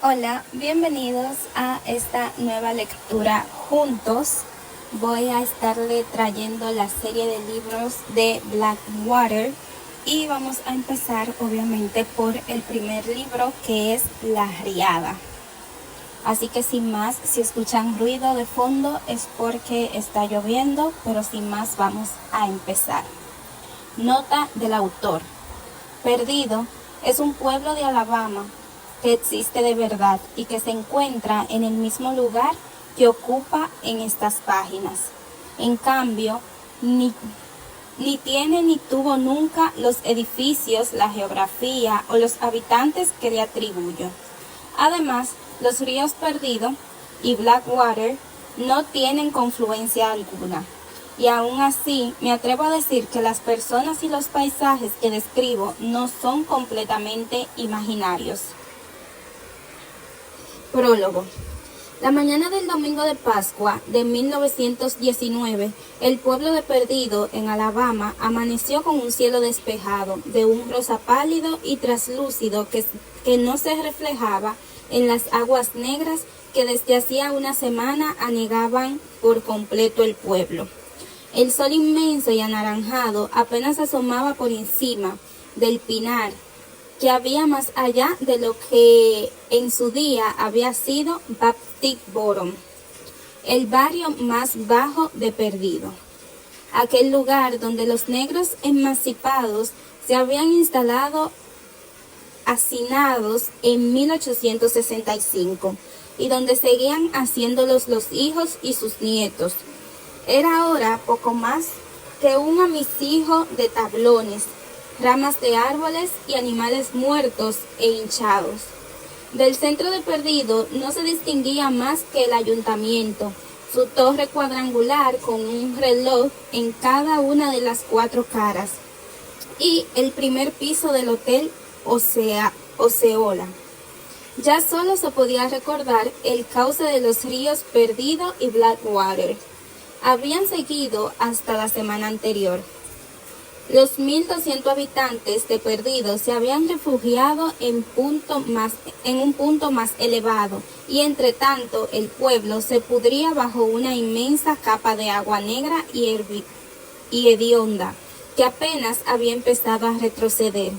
Hola, bienvenidos a esta nueva lectura juntos. Voy a estarle trayendo la serie de libros de Blackwater y vamos a empezar obviamente por el primer libro, que es La Riada. Así que sin más, si escuchan ruido de fondo es porque está lloviendo, pero sin más vamos a empezar. Nota del autor. Perdido es un pueblo de Alabama que existe de verdad y que se encuentra en el mismo lugar que ocupa en estas páginas. En cambio, ni tiene ni tuvo nunca los edificios, la geografía o los habitantes que le atribuyo. Además, los ríos Perdido y Blackwater no tienen confluencia alguna. Y aún así, me atrevo a decir que las personas y los paisajes que describo no son completamente imaginarios. Prólogo. La mañana del domingo de Pascua de 1919, el pueblo de Perdido, en Alabama, amaneció con un cielo despejado, de un rosa pálido y traslúcido que no se reflejaba en las aguas negras que desde hacía una semana anegaban por completo el pueblo. El sol inmenso y anaranjado apenas asomaba por encima del pinar que había más allá de lo que en su día había sido Baptist Bottom, el barrio más bajo de Perdido. Aquel lugar donde los negros emancipados se habían instalado hacinados en 1865 y donde seguían haciéndolos los hijos y sus nietos. Era ahora poco más que un amasijo de tablones, ramas de árboles y animales muertos e hinchados. Del centro de Perdido no se distinguía más que el ayuntamiento, su torre cuadrangular con un reloj en cada una de las cuatro caras, y el primer piso del hotel Oceola. Ya solo se podía recordar el cauce de los ríos Perdido y Blackwater. Habían seguido hasta la semana anterior. Los 1.200 habitantes de Perdido se habían refugiado en un punto más elevado, y entre tanto el pueblo se pudría bajo una inmensa capa de agua negra y hedionda, que apenas había empezado a retroceder.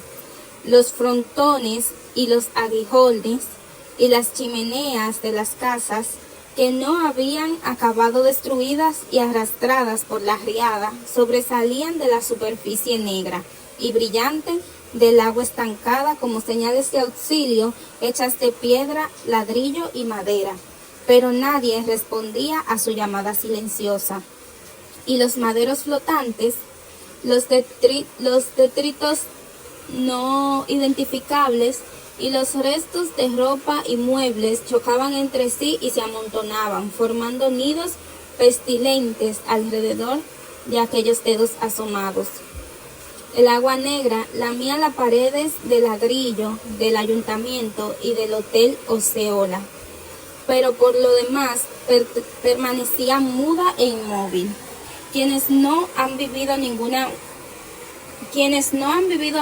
Los frontones y los aguijones y las chimeneas de las casas, que no habían acabado destruidas y arrastradas por la riada, sobresalían de la superficie negra y brillante del agua estancada como señales de auxilio hechas de piedra, ladrillo y madera. Pero nadie respondía a su llamada silenciosa. Y los maderos flotantes, los detritos no identificables y los restos de ropa y muebles chocaban entre sí y se amontonaban, formando nidos pestilentes alrededor de aquellos dedos asomados. El agua negra lamía las paredes de ladrillo del ayuntamiento y del hotel Oceola, pero por lo demás permanecía muda e inmóvil. Quienes no han vivido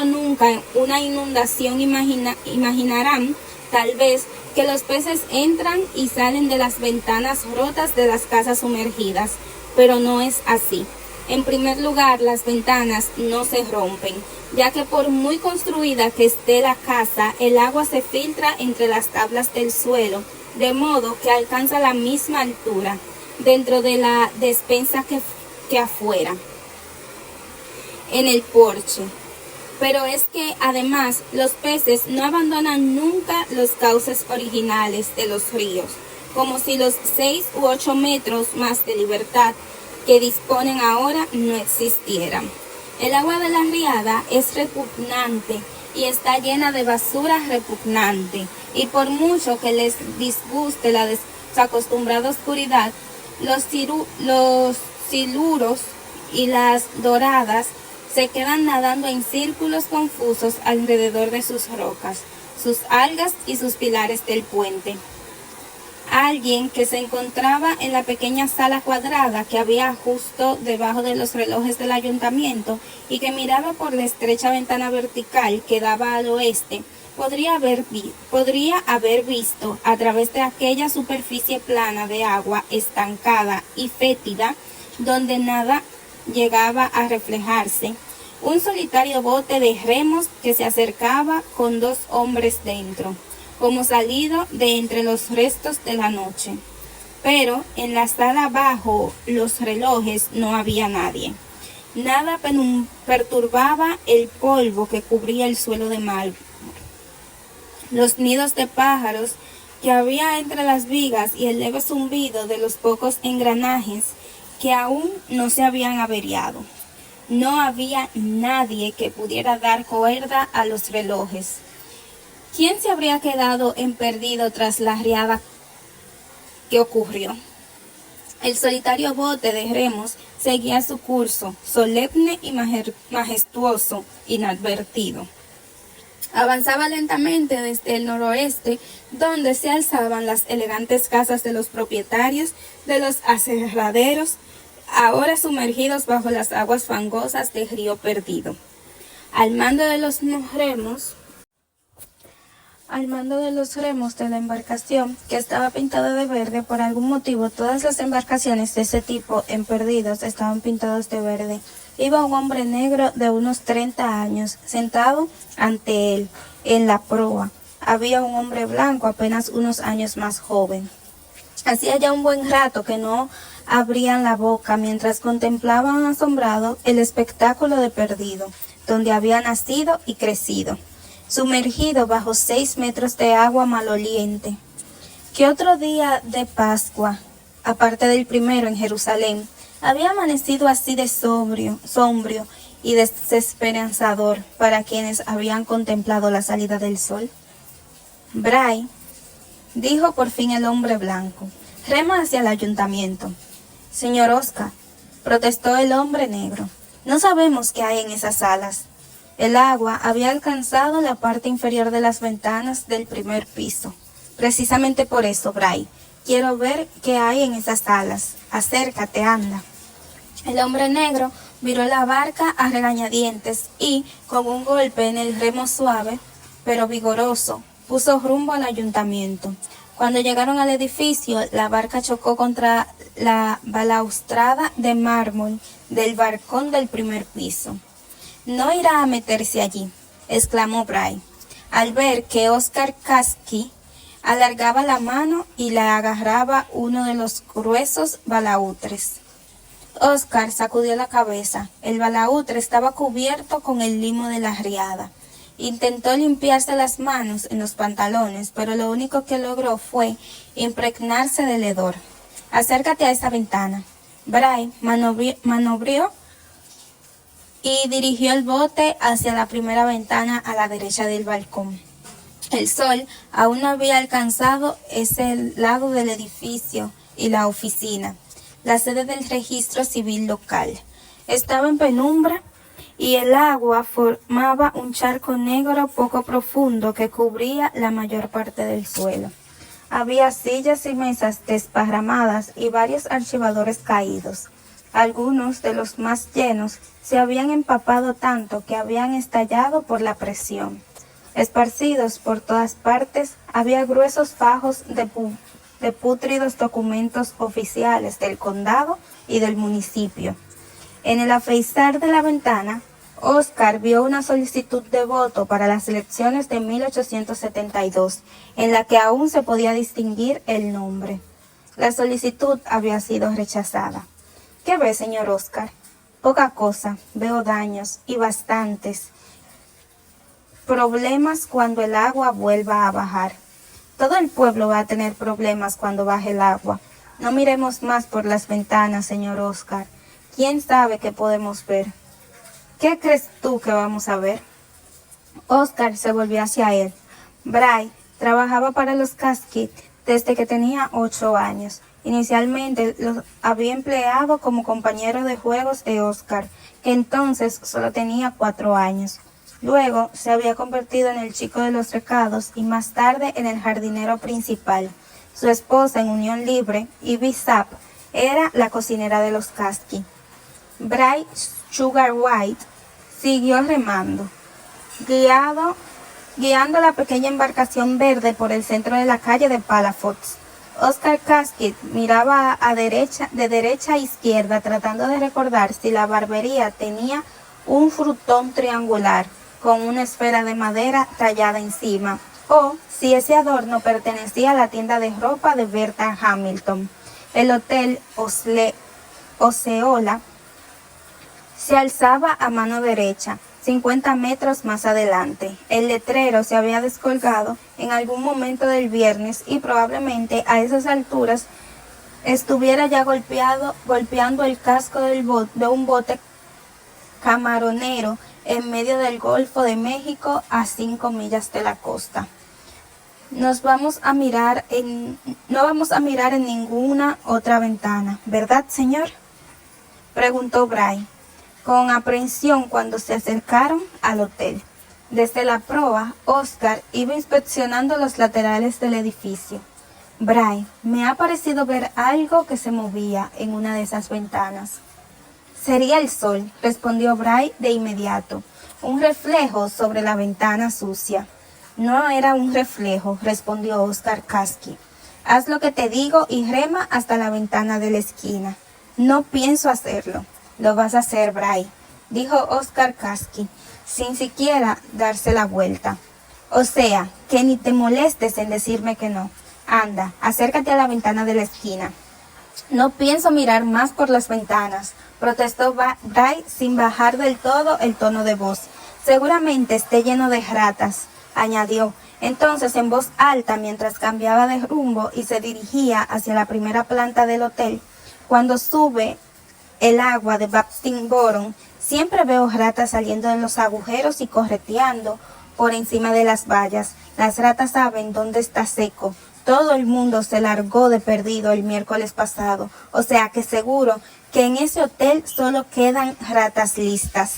nunca una inundación imaginarán, tal vez, que los peces entran y salen de las ventanas rotas de las casas sumergidas, pero no es así. En primer lugar, las ventanas no se rompen, ya que por muy construida que esté la casa, el agua se filtra entre las tablas del suelo, de modo que alcanza la misma altura dentro de la despensa que afuera, en el porche. Pero es que además los peces no abandonan nunca los cauces originales de los ríos, como si los 6 u 8 metros más de libertad que disponen ahora no existieran. El agua de la riada es repugnante y está llena de basura repugnante, y por mucho que les disguste la desacostumbrada oscuridad, los siluros y las doradas se quedan nadando en círculos confusos alrededor de sus rocas, sus algas y sus pilares del puente. Alguien que se encontraba en la pequeña sala cuadrada que había justo debajo de los relojes del ayuntamiento y que miraba por la estrecha ventana vertical que daba al oeste, podría haber visto a través de aquella superficie plana de agua estancada y fétida donde nada llegaba a reflejarse, un solitario bote de remos que se acercaba con 2 hombres dentro, como salido de entre los restos de la noche. Pero en la sala bajo los relojes no había nadie. Nada perturbaba el polvo que cubría el suelo de mármol. Los nidos de pájaros que había entre las vigas y el leve zumbido de los pocos engranajes que aún no se habían averiado. No había nadie que pudiera dar cuerda a los relojes. ¿Quién se habría quedado en perdido tras la riada que ocurrió? El solitario bote de remos seguía su curso, solemne y majestuoso, inadvertido. Avanzaba lentamente desde el noroeste, donde se alzaban las elegantes casas de los propietarios de los aserraderos, ahora sumergidos bajo las aguas fangosas del río perdido. Al mando de los remos de la embarcación, que estaba pintada de verde, por algún motivo todas las embarcaciones de ese tipo en Perdidos estaban pintadas de verde, iba un hombre negro de unos 30 años, sentado ante él, en la proa. Había un hombre blanco apenas unos años más joven. Hacía ya un buen rato que no abrían la boca mientras contemplaban asombrados el espectáculo de Perdido, donde había nacido y crecido, sumergido bajo 6 metros de agua maloliente. ¿Qué otro día de Pascua, aparte del primero en Jerusalén, había amanecido así de sombrio y desesperanzador para quienes habían contemplado la salida del sol? Bray, dijo por fin el hombre blanco, rema hacia el ayuntamiento. Señor Oscar, protestó el hombre negro, no sabemos qué hay en esas salas. El agua había alcanzado la parte inferior de las ventanas del primer piso. Precisamente por eso, Bray, quiero ver qué hay en esas salas. Acércate, anda. El hombre negro viró la barca a regañadientes y, con un golpe en el remo suave, pero vigoroso, puso rumbo al ayuntamiento. Cuando llegaron al edificio, la barca chocó contra la balaustrada de mármol del balcón del primer piso. No irá a meterse allí, exclamó Bray, al ver que Oscar Kasky alargaba la mano y le agarraba uno de los gruesos balaútres. Oscar sacudió la cabeza. El balautre estaba cubierto con el limo de la riada. Intentó limpiarse las manos en los pantalones, pero lo único que logró fue impregnarse del hedor. Acércate a esa ventana. Bray manobrió y dirigió el bote hacia la primera ventana a la derecha del balcón. El sol aún no había alcanzado ese lado del edificio y la oficina, la sede del registro civil local. Estaba en penumbra y el agua formaba un charco negro poco profundo que cubría la mayor parte del suelo. Había sillas y mesas desparramadas y varios archivadores caídos. Algunos de los más llenos se habían empapado tanto que habían estallado por la presión. Esparcidos por todas partes había gruesos fajos de pútridos documentos oficiales del condado y del municipio. En el afeizar de la ventana, Oscar vio una solicitud de voto para las elecciones de 1872, en la que aún se podía distinguir el nombre. La solicitud había sido rechazada. ¿Qué ve, señor Oscar? Poca cosa, veo daños, y bastantes. Problemas cuando el agua vuelva a bajar. Todo el pueblo va a tener problemas cuando baje el agua. No miremos más por las ventanas, señor Oscar. ¿Quién sabe qué podemos ver? ¿Qué crees tú que vamos a ver? Oscar se volvió hacia él. Bray trabajaba para los Kasky desde que tenía 8 años. Inicialmente los había empleado como compañero de juegos de Oscar, que entonces solo tenía 4 años. Luego se había convertido en el chico de los recados y más tarde en el jardinero principal. Su esposa en unión libre, Ivy Sapp, era la cocinera de los Kasky. Bray Sugar White siguió remando, guiado guiando la pequeña embarcación verde por el centro de la calle de Palafox. Oscar Casket miraba de derecha a izquierda, tratando de recordar si la barbería tenía un frutón triangular con una esfera de madera tallada encima, o si ese adorno pertenecía a la tienda de ropa de Bertha Hamilton. El hotel Osceola se alzaba a mano derecha, 50 metros más adelante. El letrero se había descolgado en algún momento del viernes y probablemente a esas alturas estuviera ya golpeando el casco de un bote camaronero en medio del Golfo de México a 5 millas de la costa. No vamos a mirar en ninguna otra ventana, ¿verdad, señor?, preguntó Bray con aprehensión cuando se acercaron al hotel. Desde la proa, Oscar iba inspeccionando los laterales del edificio. Bray, me ha parecido ver algo que se movía en una de esas ventanas. Sería el sol, respondió Bray de inmediato. Un reflejo sobre la ventana sucia. No era un reflejo, respondió Oscar Kasky. Haz lo que te digo y rema hasta la ventana de la esquina. No pienso hacerlo. Lo vas a hacer, Bray, dijo Oscar Kasky, sin siquiera darse la vuelta. O sea, que ni te molestes en decirme que no. Anda, acércate a la ventana de la esquina. No pienso mirar más por las ventanas, protestó Bray sin bajar del todo el tono de voz. Seguramente esté lleno de ratas, añadió entonces en voz alta mientras cambiaba de rumbo y se dirigía hacia la primera planta del hotel. Cuando sube el agua de Babson Bottom, siempre veo ratas saliendo de los agujeros y correteando por encima de las vallas. Las ratas saben dónde está seco. Todo el mundo se largó de perdido el miércoles pasado, o sea que seguro que en ese hotel solo quedan ratas listas.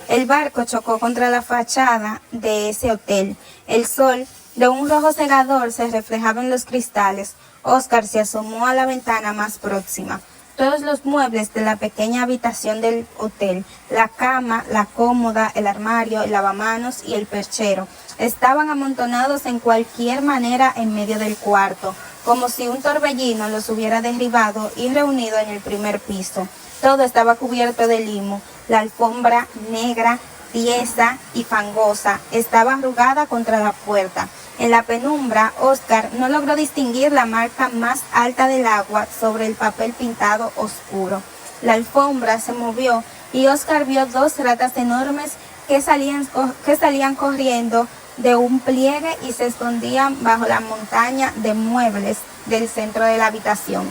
El barco chocó contra la fachada de ese hotel. El sol de un rojo cegador se reflejaba en los cristales. Oscar se asomó a la ventana más próxima. Todos los muebles de la pequeña habitación del hotel, la cama, la cómoda, el armario, el lavamanos y el perchero, estaban amontonados en cualquier manera en medio del cuarto, como si un torbellino los hubiera derribado y reunido en el primer piso. Todo estaba cubierto de limo. La alfombra negra, tiesa y fangosa estaba arrugada contra la puerta. En la penumbra, Oscar no logró distinguir la marca más alta del agua sobre el papel pintado oscuro. La alfombra se movió y Oscar vio 2 ratas enormes que salían corriendo de un pliegue y se escondían bajo la montaña de muebles del centro de la habitación.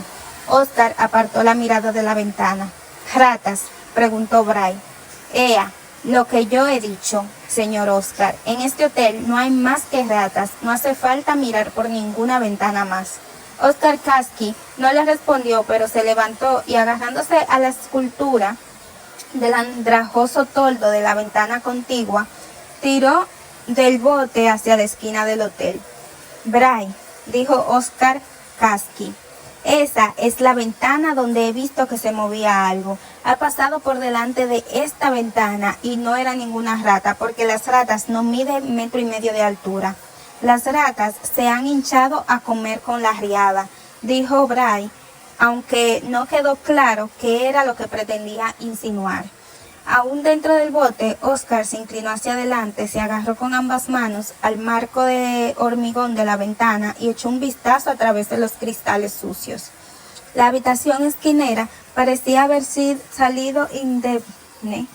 Oscar apartó la mirada de la ventana. «¿Ratas?», preguntó Bray. «Ea, lo que yo he dicho, señor Oscar. En este hotel no hay más que ratas. No hace falta mirar por ninguna ventana más». Oscar Kasky no le respondió, pero se levantó y agarrándose a la escultura del andrajoso toldo de la ventana contigua, tiró del bote hacia la esquina del hotel. «Bray», dijo Oscar Kasky, «esa es la ventana donde he visto que se movía algo. Ha pasado por delante de esta ventana y no era ninguna rata, porque las ratas no miden 1,5 metros de altura. Las ratas se han hinchado a comer con la riada», dijo Bray, aunque no quedó claro qué era lo que pretendía insinuar. Aún dentro del bote, Oscar se inclinó hacia adelante, se agarró con ambas manos al marco de hormigón de la ventana y echó un vistazo a través de los cristales sucios. La habitación esquinera parecía haber salido indemne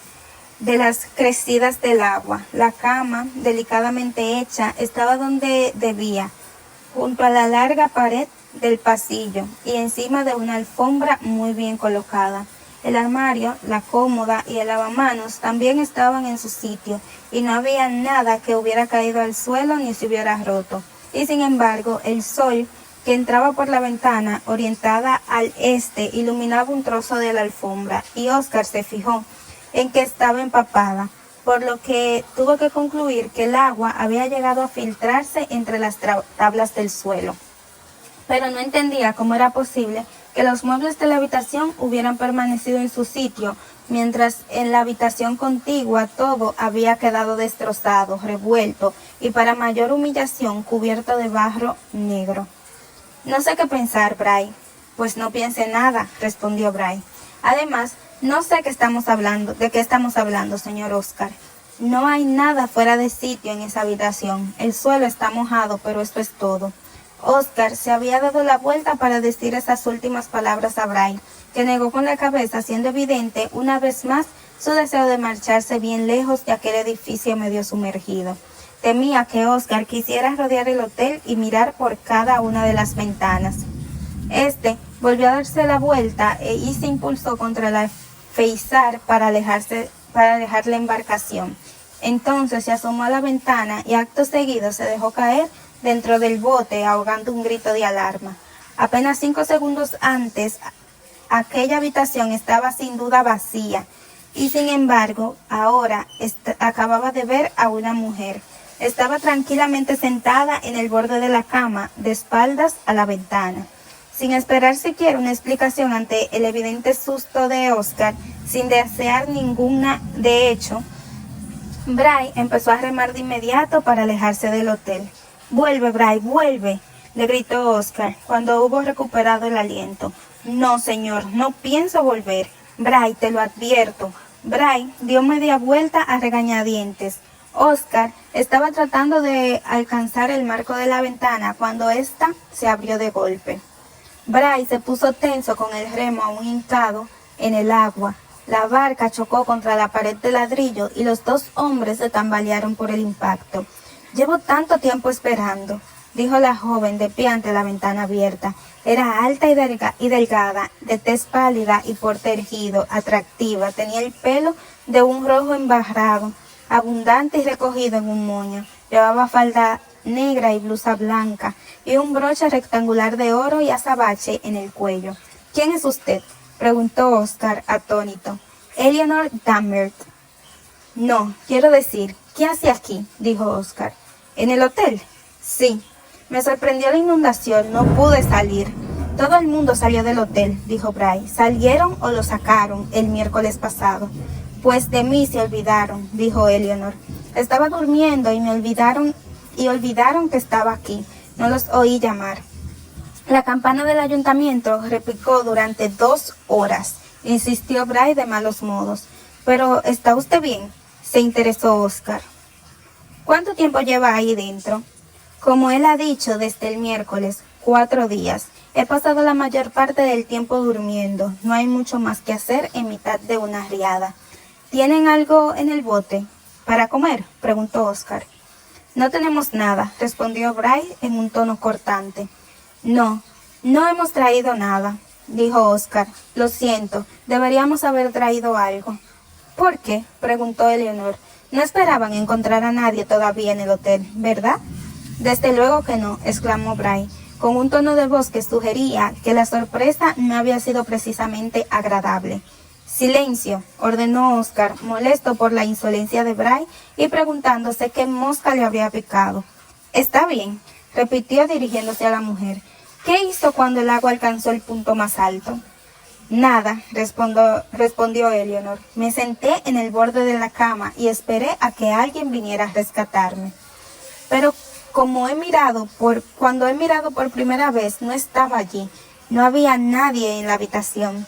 de las crecidas del agua. La cama, delicadamente hecha, estaba donde debía, junto a la larga pared del pasillo y encima de una alfombra muy bien colocada. El armario, la cómoda y el lavamanos también estaban en su sitio y no había nada que hubiera caído al suelo ni se hubiera roto. Y sin embargo, el sol que entraba por la ventana orientada al este iluminaba un trozo de la alfombra y Oscar se fijó en que estaba empapada, por lo que tuvo que concluir que el agua había llegado a filtrarse entre las tablas del suelo. Pero no entendía cómo era posible que los muebles de la habitación hubieran permanecido en su sitio mientras en la habitación contigua todo había quedado destrozado, revuelto y para mayor humillación cubierto de barro negro. No sé qué pensar, Bray. Pues no piense nada, respondió Bray. Además, no sé de qué estamos hablando, señor Oscar. No hay nada fuera de sitio en esa habitación. El suelo está mojado, pero esto es todo. Oscar se había dado la vuelta para decir esas últimas palabras a Bray, que negó con la cabeza, haciendo evidente una vez más su deseo de marcharse bien lejos de aquel edificio medio sumergido. Temía que Oscar quisiera rodear el hotel y mirar por cada una de las ventanas. Este volvió a darse la vuelta y se impulsó contra el alféizar para dejar la embarcación. Entonces se asomó a la ventana y acto seguido se dejó caer dentro del bote ahogando un grito de alarma. Apenas 5 segundos antes, aquella habitación estaba sin duda vacía y sin embargo ahora acababa de ver a una mujer. Estaba tranquilamente sentada en el borde de la cama, de espaldas a la ventana. Sin esperar siquiera una explicación ante el evidente susto de Oscar, sin desear ninguna de hecho, Bray empezó a remar de inmediato para alejarse del hotel. «¡Vuelve, Bray, vuelve!», le gritó Oscar cuando hubo recuperado el aliento. «No, señor, no pienso volver. Bray, te lo advierto». Bray dio media vuelta a regañadientes. Oscar estaba tratando de alcanzar el marco de la ventana cuando ésta se abrió de golpe. Bray se puso tenso con el remo aún hincado en el agua. La barca chocó contra la pared de ladrillo y los dos hombres se tambalearon por el impacto. «Llevo tanto tiempo esperando», dijo la joven de pie ante la ventana abierta. Era alta y delgada, de tez pálida y porte erguido, atractiva. Tenía el pelo de un rojo embarrado, abundante y recogido en un moño. Llevaba falda negra y blusa blanca, y un broche rectangular de oro y azabache en el cuello. «¿Quién es usted?», preguntó Oscar, atónito. «Eleanor Dammert». «No, quiero decir, ¿qué hace aquí?», dijo Oscar. «¿En el hotel?». «Sí. Me sorprendió la inundación, no pude salir». «Todo el mundo salió del hotel», dijo Bray. «¿Salieron o lo sacaron el miércoles pasado?». «Pues de mí se olvidaron», dijo Eleanor. «Estaba durmiendo y olvidaron que estaba aquí. No los oí llamar». «La campana del ayuntamiento repicó durante 2 horas», insistió Bray de malos modos. «Pero, ¿está usted bien?», se interesó Oscar. «¿Cuánto tiempo lleva ahí dentro?». «Como él ha dicho, desde el miércoles, 4 días. He pasado la mayor parte del tiempo durmiendo. No hay mucho más que hacer en mitad de una riada». «¿Tienen algo en el bote para comer?», preguntó Oscar. «No tenemos nada», respondió Bray en un tono cortante. «No hemos traído nada», dijo Oscar. «Lo siento, deberíamos haber traído algo». «¿Por qué?», preguntó Eleanor. «No esperaban encontrar a nadie todavía en el hotel, ¿verdad?». «Desde luego que no», exclamó Bray, con un tono de voz que sugería que la sorpresa no había sido precisamente agradable. «Silencio», ordenó Oscar, molesto por la insolencia de Bray y preguntándose qué mosca le habría picado. «Está bien», repitió dirigiéndose a la mujer. «¿Qué hizo cuando el agua alcanzó el punto más alto?». «Nada», respondió Eleanor. «Me senté en el borde de la cama y esperé a que alguien viniera a rescatarme. Pero cuando he mirado por primera vez, no estaba allí. No había nadie en la habitación».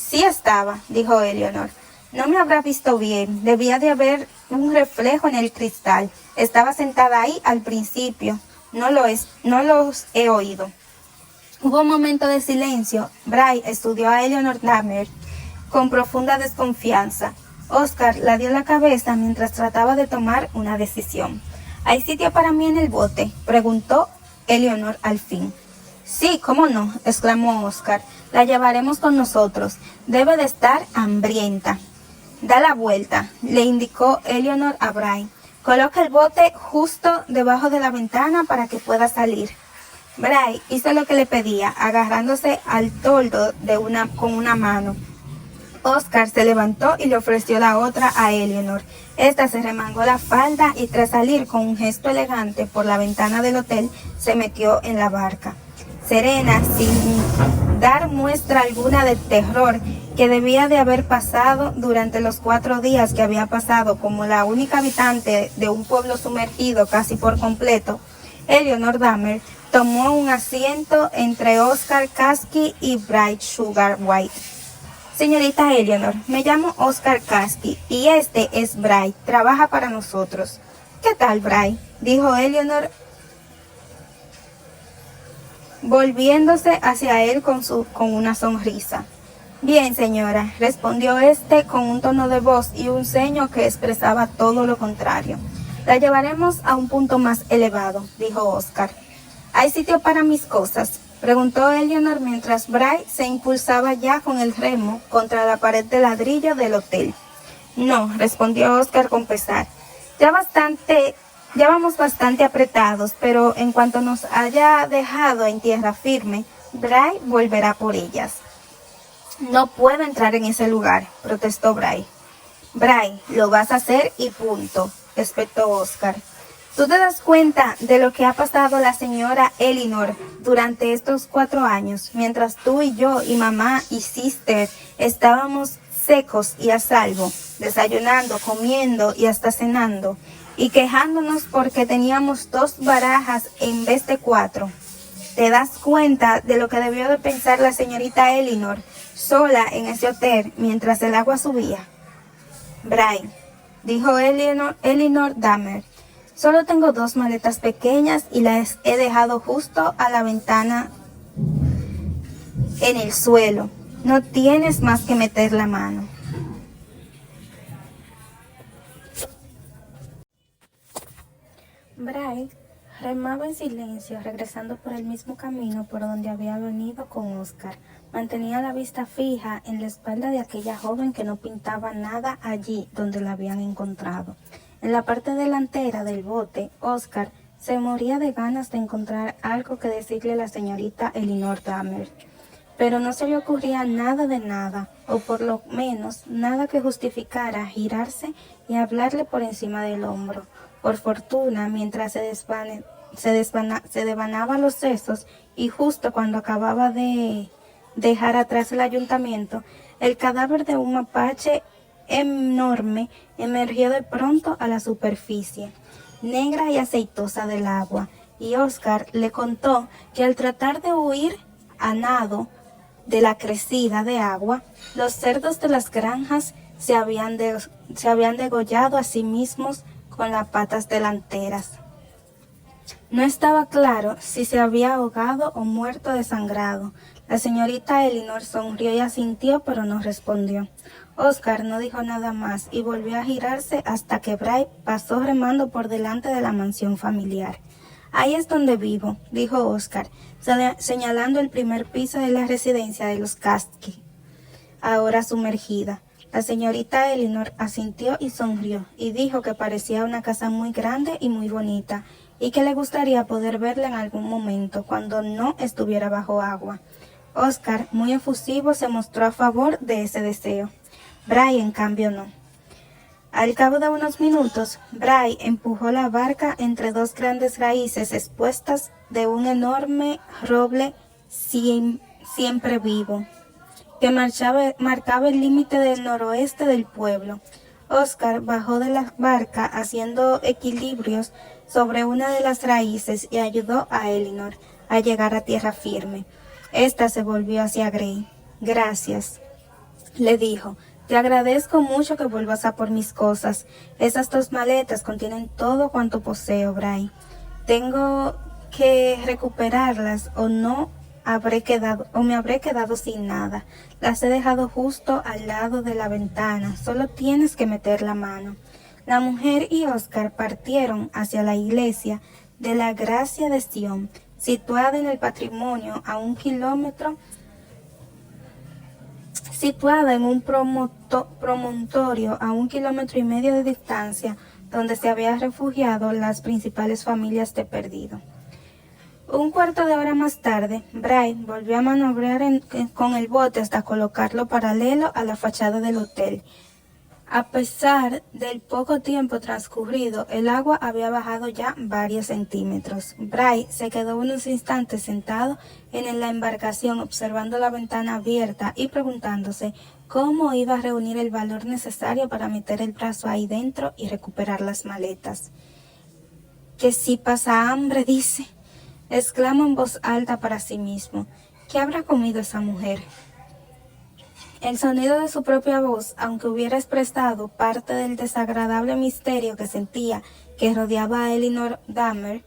Sí estaba», dijo Eleanor. «No me habrá visto bien. Debía de haber un reflejo en el cristal. Estaba sentada ahí al principio. No los he oído». Hubo un momento de silencio. Bray estudió a Eleanor Dammert con profunda desconfianza. Oscar la dio la cabeza mientras trataba de tomar una decisión. «¿Hay sitio para mí en el bote?», preguntó Eleanor al fin. «Sí, cómo no», exclamó Oscar. «La llevaremos con nosotros. Debe de estar hambrienta». «Da la vuelta», le indicó Eleanor a Bray. «Coloca el bote justo debajo de la ventana para que pueda salir». Bray hizo lo que le pedía, agarrándose al toldo con una mano. Oscar se levantó y le ofreció la otra a Eleanor. Esta se remangó la falda y tras salir con un gesto elegante por la ventana del hotel, se metió en la barca. Serena, sin dar muestra alguna de terror, que debía de haber pasado durante los 4 días que había pasado como la única habitante de un pueblo sumergido casi por completo, Eleanor Dahmer tomó un asiento entre Oscar Kasky y Bright Sugar White. Señorita Eleanor, me llamo Oscar Kasky y este es Bright, trabaja para nosotros. ¿Qué tal, Bright?, dijo Eleanor, volviéndose hacia él con una sonrisa. Bien, señora, respondió este con un tono de voz y un ceño que expresaba todo lo contrario. La llevaremos a un punto más elevado, dijo Oscar. ¿Hay sitio para mis cosas?, preguntó Eleanor mientras Bright se impulsaba ya con el remo contra la pared de ladrillo del hotel. No, respondió Oscar con pesar. Ya vamos bastante apretados, pero en cuanto nos haya dejado en tierra firme, Bright volverá por ellas. No puedo entrar en ese lugar, protestó Bright. Bright, lo vas a hacer y punto, espetó Oscar. ¿Tú te das cuenta de lo que ha pasado la señora Eleanor durante estos 4 años, mientras tú y yo y mamá y sister estábamos secos y a salvo, desayunando, comiendo y hasta cenando, y quejándonos porque teníamos 2 barajas en vez de 4? ¿Te das cuenta de lo que debió de pensar la señorita Eleanor sola en ese hotel mientras el agua subía? Brian, dijo Eleanor Dahmer, solo tengo 2 maletas pequeñas y las he dejado justo a la ventana en el suelo. No tienes más que meter la mano. Bright remaba en silencio, regresando por el mismo camino por donde había venido con Oscar. Mantenía la vista fija en la espalda de aquella joven que no pintaba nada allí donde la habían encontrado. En la parte delantera del bote, Oscar se moría de ganas de encontrar algo que decirle a la señorita Eleanor Dahmer, pero no se le ocurría nada de nada, o por lo menos nada que justificara girarse y hablarle por encima del hombro. Por fortuna, mientras se devanaba los sesos y justo cuando acababa de dejar atrás el ayuntamiento, el cadáver de un mapache enorme emergió de pronto a la superficie, negra y aceitosa del agua, y Oscar le contó que al tratar de huir a nado de la crecida de agua, los cerdos de las granjas se habían degollado a sí mismos con las patas delanteras. No estaba claro si se había ahogado o muerto desangrado. La señorita Eleanor sonrió y asintió, pero no respondió. Oscar no dijo nada más y volvió a girarse hasta que Bright pasó remando por delante de la mansión familiar. Ahí es donde vivo, dijo Oscar, señalando el primer piso de la residencia de los Kasky, ahora sumergida. La señorita Eleanor asintió y sonrió, y dijo que parecía una casa muy grande y muy bonita, y que le gustaría poder verla en algún momento, cuando no estuviera bajo agua. Oscar, muy efusivo, se mostró a favor de ese deseo. Brian, en cambio, no. Al cabo de unos minutos, Brian empujó la barca entre 2 grandes raíces expuestas de un enorme roble siempre vivo, que marcaba el límite del noroeste del pueblo. Oscar bajó de la barca haciendo equilibrios sobre una de las raíces y ayudó a Eleanor a llegar a tierra firme. Esta se volvió hacia Gray. Gracias, le dijo. Te agradezco mucho que vuelvas a por mis cosas. Esas 2 maletas contienen todo cuanto poseo, Brian. Tengo que recuperarlas o me habré quedado sin nada. Las he dejado justo al lado de la ventana. Solo tienes que meter la mano. La mujer y Oscar partieron hacia la iglesia de la Gracia de Sion, situada en el patrimonio a 1 kilómetro, situada en un promontorio a 1,5 kilómetros de distancia, donde se habían refugiado las principales familias de Perdido. Un cuarto de hora más tarde, Brian volvió a maniobrar con el bote hasta colocarlo paralelo a la fachada del hotel. A pesar del poco tiempo transcurrido, el agua había bajado ya varios centímetros. Bray se quedó unos instantes sentado en la embarcación observando la ventana abierta y preguntándose cómo iba a reunir el valor necesario para meter el brazo ahí dentro y recuperar las maletas. «Que si pasa hambre», dice, exclamó en voz alta para sí mismo. «¿Qué habrá comido esa mujer?». El sonido de su propia voz, aunque hubiera expresado parte del desagradable misterio que sentía que rodeaba a Elinor Dahmer,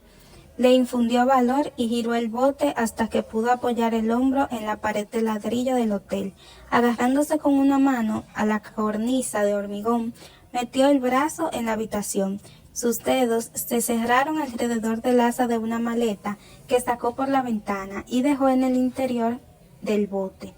le infundió valor y giró el bote hasta que pudo apoyar el hombro en la pared de ladrillo del hotel. Agarrándose con una mano a la cornisa de hormigón, metió el brazo en la habitación. Sus dedos se cerraron alrededor del asa de una maleta que sacó por la ventana y dejó en el interior del bote.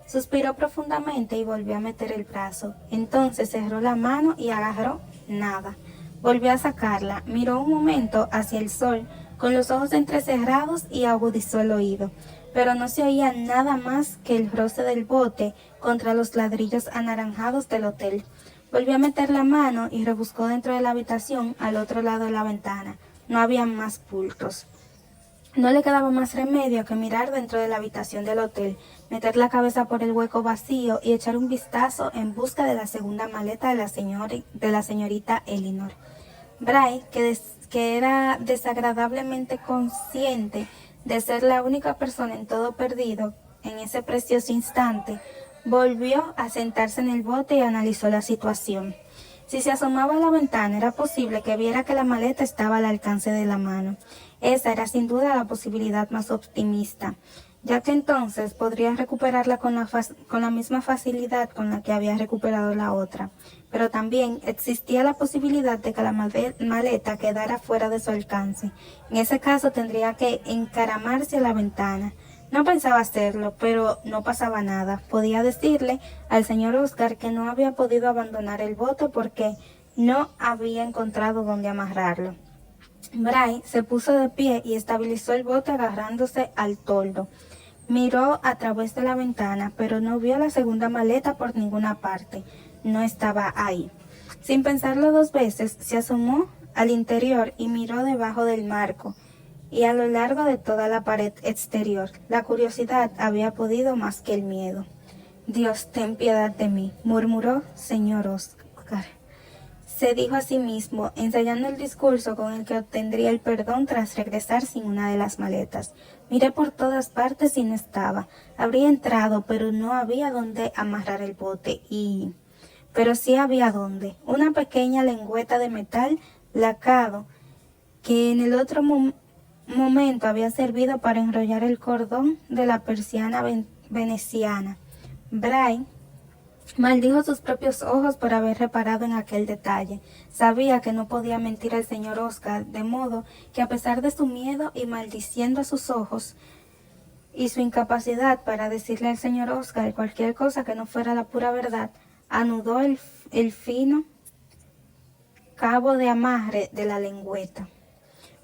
Suspiró profundamente y volvió a meter el brazo. Entonces cerró la mano y agarró nada. Volvió a sacarla, miró un momento hacia el sol, con los ojos entrecerrados y agudizó el oído. Pero no se oía nada más que el roce del bote contra los ladrillos anaranjados del hotel. Volvió a meter la mano y rebuscó dentro de la habitación al otro lado de la ventana. No había más bultos. No le quedaba más remedio que mirar dentro de la habitación del hotel, meter la cabeza por el hueco vacío y echar un vistazo en busca de la segunda maleta de la señorita Elinor. Bray, que era desagradablemente consciente de ser la única persona en todo perdido en ese precioso instante, volvió a sentarse en el bote y analizó la situación. Si se asomaba a la ventana, era posible que viera que la maleta estaba al alcance de la mano. Esa era sin duda la posibilidad más optimista, ya que entonces podría recuperarla con la misma facilidad con la que había recuperado la otra. Pero también existía la posibilidad de que la maleta quedara fuera de su alcance. En ese caso tendría que encaramarse a la ventana. No pensaba hacerlo, pero no pasaba nada. Podía decirle al señor Oscar que no había podido abandonar el bote porque no había encontrado dónde amarrarlo. Bray se puso de pie y estabilizó el bote agarrándose al toldo. Miró a través de la ventana, pero no vio la segunda maleta por ninguna parte. No estaba ahí. Sin pensarlo dos veces, se asomó al interior y miró debajo del marco y a lo largo de toda la pared exterior. La curiosidad había podido más que el miedo. «Dios, ten piedad de mí», murmuró señor Oscar. Se dijo a sí mismo, ensayando el discurso con el que obtendría el perdón tras regresar sin una de las maletas. Miré por todas partes y no estaba. Habría entrado, pero no había dónde amarrar el bote Pero sí había dónde. Una pequeña lengüeta de metal lacado que en el otro momento había servido para enrollar el cordón de la persiana veneciana. Bray maldijo sus propios ojos por haber reparado en aquel detalle. Sabía que no podía mentir al señor Oscar, de modo que a pesar de su miedo y maldiciendo a sus ojos y su incapacidad para decirle al señor Oscar cualquier cosa que no fuera la pura verdad, anudó el fino cabo de amarre de la lengüeta.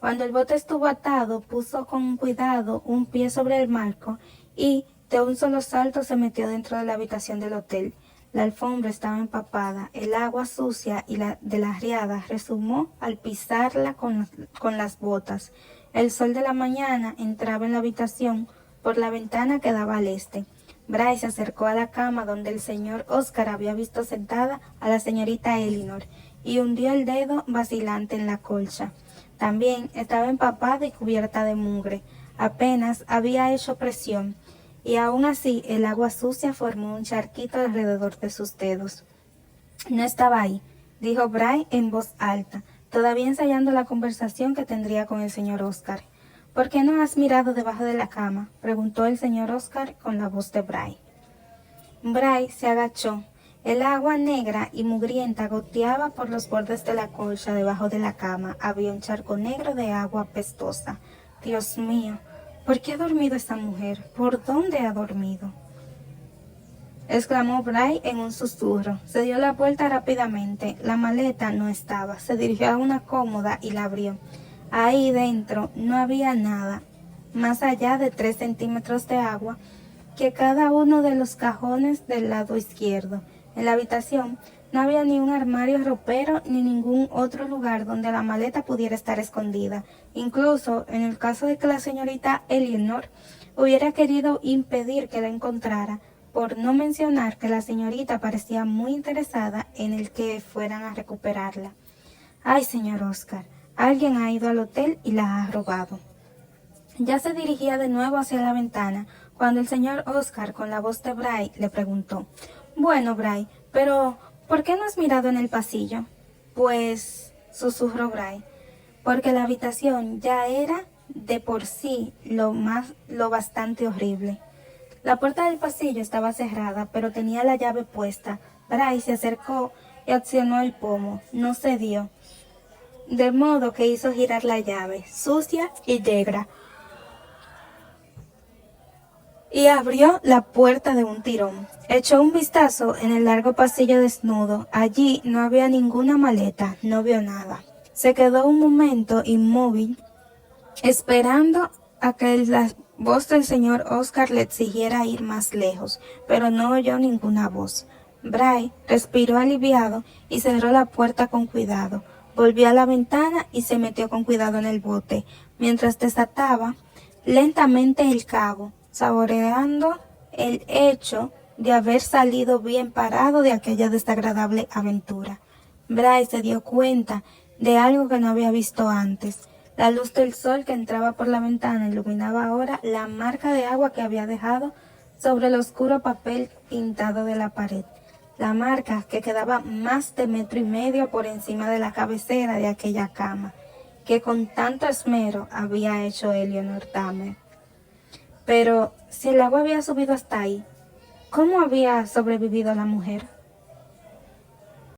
Cuando el bote estuvo atado, puso con cuidado un pie sobre el marco y de un solo salto se metió dentro de la habitación del hotel. La alfombra estaba empapada, el agua sucia y de la riada resumó al pisarla con las botas. El sol de la mañana entraba en la habitación por la ventana que daba al este. Bray se acercó a la cama donde el señor Oscar había visto sentada a la señorita Elinor y hundió el dedo vacilante en la colcha. También estaba empapada y cubierta de mugre. Apenas había hecho presión, y aún así el agua sucia formó un charquito alrededor de sus dedos. «No estaba ahí», dijo Bray en voz alta, todavía ensayando la conversación que tendría con el señor Oscar. «¿Por qué no has mirado debajo de la cama?», preguntó el señor Oscar con la voz de Bray. Bray se agachó. El agua negra y mugrienta goteaba por los bordes de la colcha debajo de la cama. Había un charco negro de agua apestosa. «Dios mío, ¿por qué ha dormido esta mujer? ¿Por dónde ha dormido?», exclamó Bray en un susurro. Se dio la vuelta rápidamente. La maleta no estaba. Se dirigió a una cómoda y la abrió. Ahí dentro no había nada, más allá de 3 centímetros de agua que cada uno de los cajones del lado izquierdo. En la habitación No había ni un armario ropero ni ningún otro lugar donde la maleta pudiera estar escondida. Incluso en el caso de que la señorita Eleanor hubiera querido impedir que la encontrara, por no mencionar que la señorita parecía muy interesada en el que fueran a recuperarla. Ay, señor Oscar, alguien ha ido al hotel y la ha robado. Ya se dirigía de nuevo hacia la ventana cuando el señor Oscar, con la voz de Bray, le preguntó: «Bueno, Bray, pero ¿por qué no has mirado en el pasillo?» «Pues», susurró Bray, «porque la habitación ya era de por sí lo bastante horrible». La puerta del pasillo estaba cerrada, pero tenía la llave puesta. Bray se acercó y accionó el pomo. No cedió, de modo que hizo girar la llave, sucia y negra, y abrió la puerta de un tirón. Echó un vistazo en el largo pasillo desnudo. Allí no había ninguna maleta, no vio nada. Se quedó un momento inmóvil, esperando a que la voz del señor Oscar le exigiera ir más lejos, pero no oyó ninguna voz. Bray respiró aliviado y cerró la puerta con cuidado. Volvió a la ventana y se metió con cuidado en el bote, mientras desataba lentamente el cabo, saboreando el hecho de haber salido bien parado de aquella desagradable aventura. Bray se dio cuenta de algo que no había visto antes. La luz del sol que entraba por la ventana iluminaba ahora la marca de agua que había dejado sobre el oscuro papel pintado de la pared. La marca que quedaba más de 1,5 metros por encima de la cabecera de aquella cama, que con tanto esmero había hecho Eleanor Dahmer. Pero si el agua había subido hasta ahí, ¿cómo había sobrevivido la mujer?